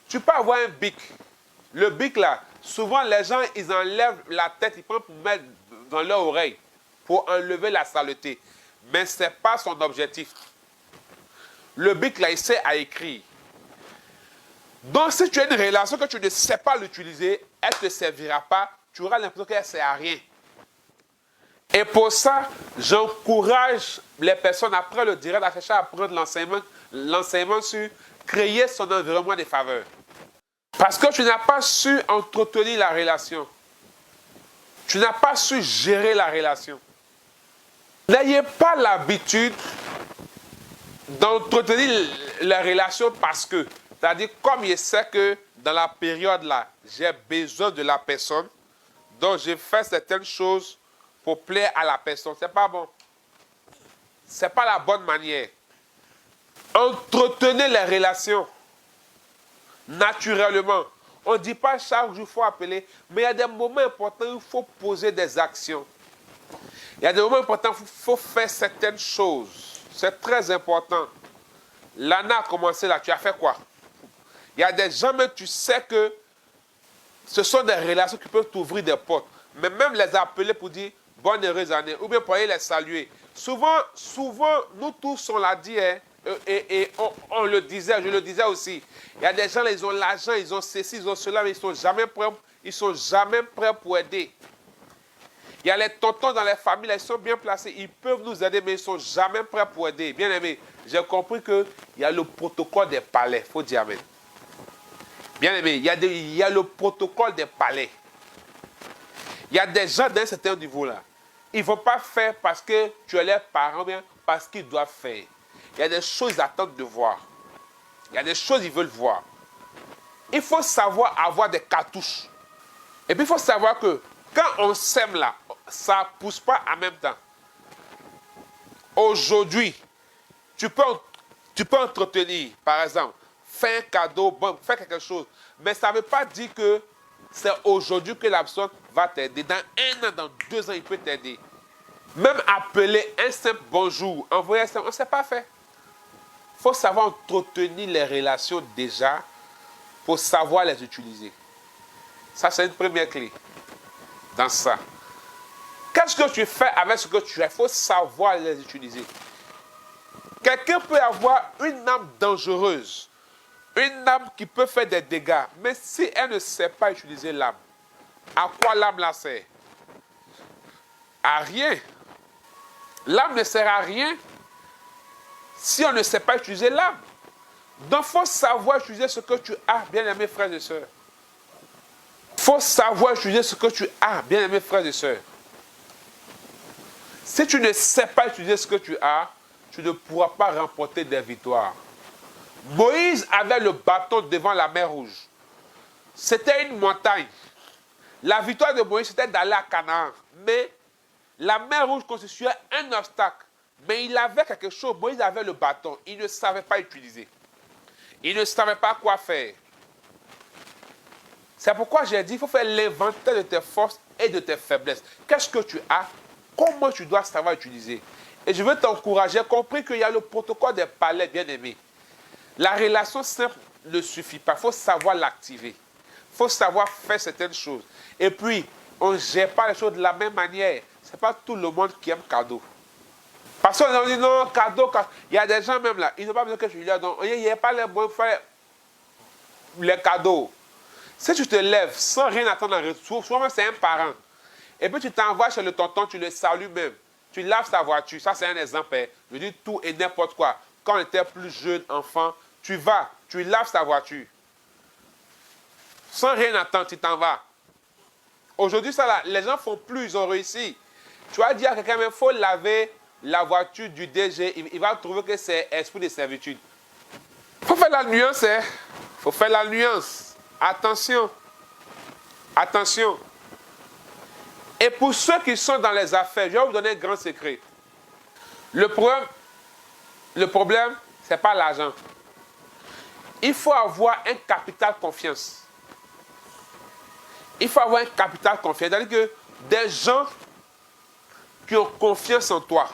Tu peux avoir un bic. Le bic là, souvent les gens, ils enlèvent la tête, ils prennent pour mettre dans leur oreille, pour enlever la saleté. Mais ce n'est pas son objectif. Le bic là, il sert à écrire. Donc si tu as une relation que tu ne sais pas l'utiliser, elle ne te servira pas, tu auras l'impression qu'elle ne sert à rien. Et pour ça, j'encourage les personnes après le direct à chercher à apprendre l'enseignement sur créer son environnement de faveur. Parce que tu n'as pas su entretenir la relation. Tu n'as pas su gérer la relation. N'ayez pas l'habitude d'entretenir la relation parce que, c'est-à-dire comme je sais que dans la période là, j'ai besoin de la personne, donc je fais certaines choses pour plaire à la personne. C'est pas bon. C'est pas la bonne manière. Entretenez les relations naturellement. On ne dit pas chaque jour il faut appeler, mais il y a des moments importants où il faut poser des actions. Il y a des moments importants où il faut faire certaines choses. C'est très important. L'année a commencé là, tu as fait quoi? Il y a des gens, mais tu sais que ce sont des relations qui peuvent t'ouvrir des portes. Mais même les appeler pour dire bonne heureuse année, ou bien pour aller les saluer. Souvent, nous tous, on l'a dit, hein, et on le disait, je le disais aussi. Il y a des gens, là, ils ont l'argent, ils ont ceci, ils ont cela, mais ils ne sont jamais prêts pour aider. Il y a les tontons dans les familles, là, ils sont bien placés, ils peuvent nous aider, mais ils ne sont jamais prêts pour aider. Bien aimé, j'ai compris qu'il y a le protocole des palais, il faut dire amen. Bien aimé, il y a le protocole des palais. Il y a des gens d'un certain niveau là. Ils ne vont pas faire parce que tu es leurs parents, bien parce qu'ils doivent faire. Il y a des choses qu'ils attendent de voir. Il y a des choses qu'ils veulent voir. Il faut savoir avoir des cartouches. Et puis il faut savoir que quand on sème là, ça ne pousse pas en même temps. Aujourd'hui, tu peux entretenir, par exemple, faire un cadeau, bon, faire quelque chose. Mais ça ne veut pas dire que c'est aujourd'hui que la personne va t'aider. Dans 1 an, dans 2 ans, il peut t'aider. Même appeler un simple bonjour, envoyer un simple, on ne sait pas faire. Il faut savoir entretenir les relations déjà pour savoir les utiliser. Ça, c'est une première clé dans ça. Qu'est-ce que tu fais avec ce que tu as? Il faut savoir les utiliser. Quelqu'un peut avoir une âme dangereuse, une âme qui peut faire des dégâts, mais si elle ne sait pas utiliser l'âme, à quoi l'âme la sert? À rien. L'âme ne sert à rien si on ne sait pas utiliser l'âme. Donc, il faut savoir utiliser ce que tu as, bien-aimés frères et sœurs. Il faut savoir utiliser ce que tu as, bien-aimés frères et sœurs. Si tu ne sais pas utiliser ce que tu as, tu ne pourras pas remporter des victoires. Moïse avait le bâton devant la mer Rouge. C'était une montagne. La victoire de Moïse, c'était d'aller à Canaan. Mais la mer Rouge constituait un obstacle. Mais il avait quelque chose. Moïse avait le bâton. Il ne savait pas utiliser. Il ne savait pas quoi faire. C'est pourquoi j'ai dit qu'il faut faire l'inventaire de tes forces et de tes faiblesses. Qu'est-ce que tu as? Comment tu dois savoir utiliser? Et je veux t'encourager, compris qu'il y a le protocole des palais, bien aimé. La relation simple ne suffit pas. Il faut savoir l'activer. Il faut savoir faire certaines choses. Et puis, on ne gère pas les choses de la même manière. Ce n'est pas tout le monde qui aime cadeau. Parce qu'on dit non, cadeau. Il y a des gens même là, ils n'ont pas besoin que je lui donne. Il n'y a pas les moyens de faire les cadeaux. Si tu te lèves sans rien attendre en retour, souvent c'est un parent. Et puis tu t'envoies chez le tonton, tu le salues même. Tu laves sa voiture. Ça, c'est un exemple. Hein. Je dis tout et n'importe quoi. Quand on était plus jeune, enfant, tu vas, tu laves sa voiture. Sans rien attendre, tu t'en vas. Aujourd'hui, ça là, les gens font plus, ils ont réussi. Tu vas dire à quelqu'un, il faut laver la voiture du DG. Il va trouver que c'est esprit de servitude. Il faut faire la nuance. Il faut faire la nuance. Attention. Attention. Et pour ceux qui sont dans les affaires, je vais vous donner un grand secret. Le problème, ce n'est pas l'argent. Il faut avoir un capital confiance. Il faut avoir un capital confiance. C'est-à-dire que des gens qui ont confiance en toi.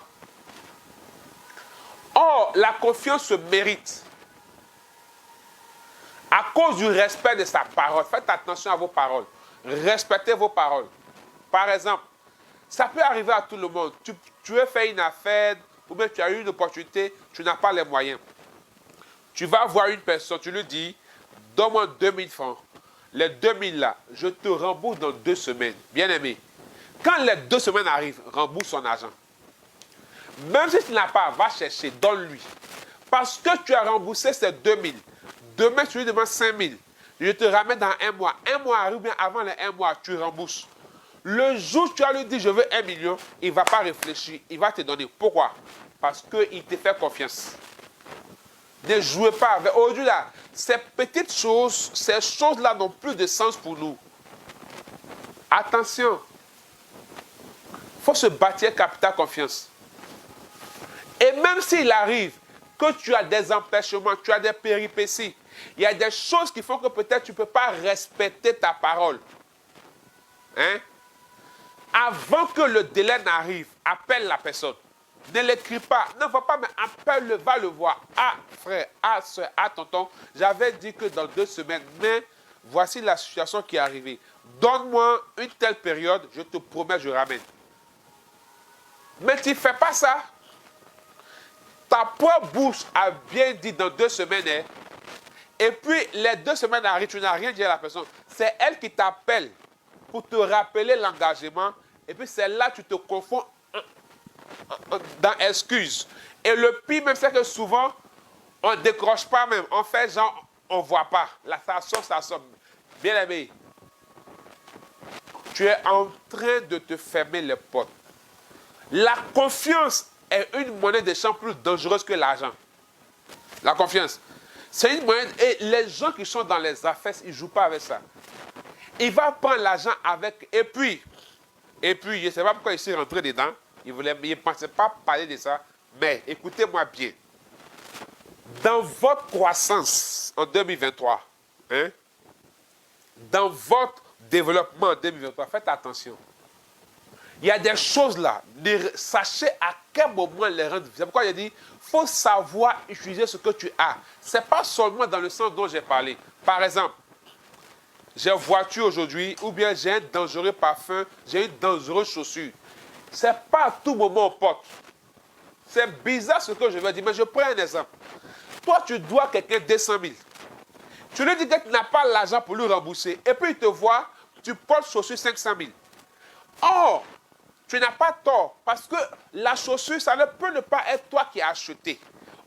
Or, la confiance se mérite. À cause du respect de sa parole. Faites attention à vos paroles. Respectez vos paroles. Par exemple, ça peut arriver à tout le monde. Tu veux faire une affaire ou bien tu as eu une opportunité, tu n'as pas les moyens. Tu vas voir une personne, tu lui dis, donne-moi 2000 francs. Les 2000 là, je te rembourse dans 2 semaines. Bien aimé. Quand les 2 semaines arrivent, rembourse son argent. Même si tu n'as pas, va chercher, donne-lui. Parce que tu as remboursé ces 2000. Demain, tu lui demandes 5000. Je te ramène dans 1 mois. 1 mois arrive, bien avant les 1 mois, tu rembourses. Le jour où tu as lui dit, je veux 1 million, il ne va pas réfléchir. Il va te donner. Pourquoi? Parce qu'il te fait confiance. Ne jouez pas avec. Aujourd'hui, là, ces petites choses, ces choses-là n'ont plus de sens pour nous. Attention. Il faut se bâtir capital confiance. Et même s'il arrive que tu as des empêchements, tu as des péripéties, il y a des choses qui font que peut-être tu ne peux pas respecter ta parole. Hein? Avant que le délai n'arrive, appelle la personne. Ne l'écris pas, ne va pas, mais appelle-le, va le voir. Ah, frère, ah, soeur, ah, tonton, j'avais dit que dans 2 semaines, mais voici la situation qui est arrivée. Donne-moi une telle période, je te promets, je ramène. Mais tu ne fais pas ça. Ta propre bouche a bien dit dans 2 semaines, hein, et puis les 2 semaines arrivent, tu n'as rien dit à la personne. C'est elle qui t'appelle pour te rappeler l'engagement, et puis c'est là que tu te confonds dans excuse. Et le pire même, c'est que souvent, on ne décroche pas même. On fait genre, on ne voit pas. Là, ça sonne. Bien aimé, tu es en train de te fermer les portes. La confiance est une monnaie d'échange plus dangereuse que l'argent. La confiance. C'est une monnaie. Et les gens qui sont dans les affaires, ils ne jouent pas avec ça. Il va prendre l'argent avec. Et puis, je ne sais pas pourquoi il s'est rentré dedans. Il ne pensait pas parler de ça. Mais écoutez-moi bien. Dans votre croissance en 2023, hein, dans votre développement en 2023, faites attention. Il y a des choses là. Sachez à quel moment les rendre. C'est pourquoi il a dit, il faut savoir utiliser ce que tu as. Ce n'est pas seulement dans le sens dont j'ai parlé. Par exemple, j'ai une voiture aujourd'hui, ou bien j'ai un dangereux parfum, j'ai une dangereuse chaussure. Ce n'est pas à tout moment on porte. C'est bizarre ce que je veux dire, mais je prends un exemple. Toi, tu dois quelqu'un 200 000. Tu lui dis que tu n'as pas l'argent pour lui rembourser. Et puis il te voit, tu portes chaussure 500 000. Or, tu n'as pas tort, parce que la chaussure, ça ne peut ne pas être toi qui as acheté.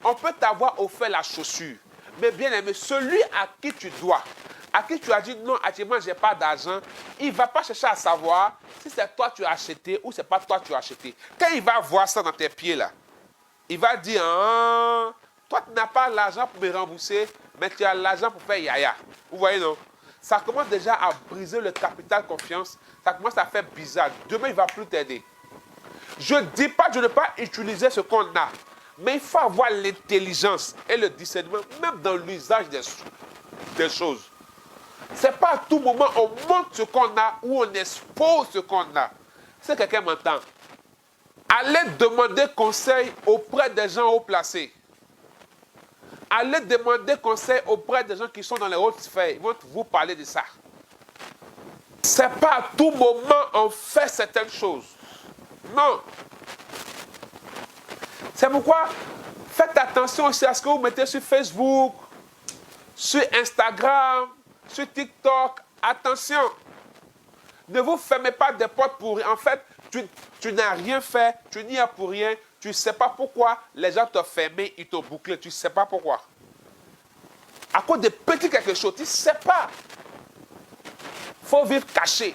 On peut t'avoir offert la chaussure. Mais bien aimé, celui à qui tu dois, à qui tu as dit non, actuellement, je n'ai pas d'argent, il ne va pas chercher à savoir si c'est toi qui as acheté ou c'est pas toi qui as acheté. Quand il va voir ça dans tes pieds là, il va dire, ah, toi tu n'as pas l'argent pour me rembourser, mais tu as l'argent pour faire yaya. Vous voyez non? Ça commence déjà à briser le capital confiance, ça commence à faire bizarre. Demain, il ne va plus t'aider. Je ne dis pas de ne pas utiliser ce qu'on a, mais il faut avoir l'intelligence et le discernement, même dans l'usage des choses. Ce n'est pas à tout moment on montre ce qu'on a ou on expose ce qu'on a. Si quelqu'un m'entend, allez demander conseil auprès des gens haut placés. Allez demander conseil auprès des gens qui sont dans les hautes sphères. Ils vont vous parler de ça. Ce n'est pas à tout moment on fait certaines choses. Non. C'est pourquoi faites attention aussi à ce que vous mettez sur Facebook, sur Instagram, sur TikTok. Attention. Ne vous fermez pas des portes pour rien. En fait, tu n'as rien fait, tu n'y as pour rien. Tu ne sais pas pourquoi les gens t'ont fermé, ils t'ont bouclé. Tu ne sais pas pourquoi. À cause de petit quelque chose, tu ne sais pas. Il faut vivre caché.